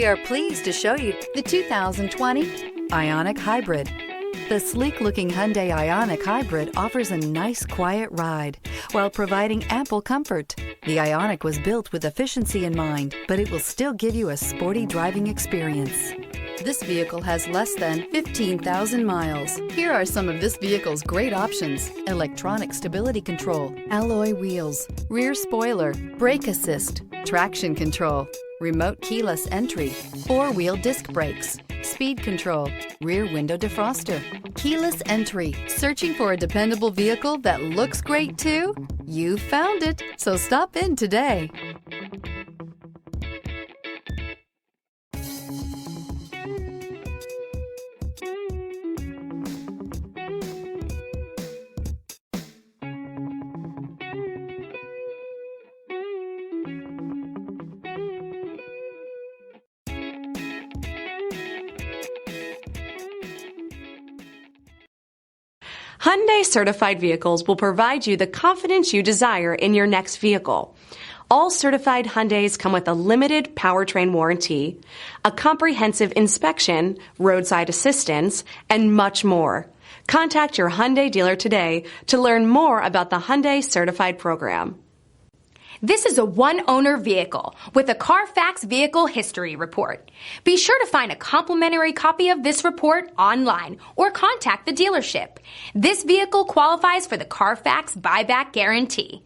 We are pleased to show you the 2020 Ioniq Hybrid. The sleek-looking Hyundai Ioniq Hybrid offers a nice, quiet ride while providing ample comfort. The Ioniq was built with efficiency in mind, but it will still give you a sporty driving experience. This vehicle has less than 15,000 miles. Here are some of this vehicle's great options: electronic stability control, alloy wheels, rear spoiler, brake assist, traction control, remote keyless entry, four-wheel disc brakes, speed control, rear window defroster, keyless entry. Searching for a dependable vehicle that looks great too? You found it, so stop in today. Hyundai certified vehicles will provide you the confidence you desire in your next vehicle. All certified Hyundais come with a limited powertrain warranty, a comprehensive inspection, roadside assistance, and much more. Contact your Hyundai dealer today to learn more about the Hyundai Certified program. This is a one-owner vehicle with a CARFAX Vehicle History Report. Be sure to find a complimentary copy of this report online or contact the dealership. This vehicle qualifies for the CARFAX Buyback Guarantee.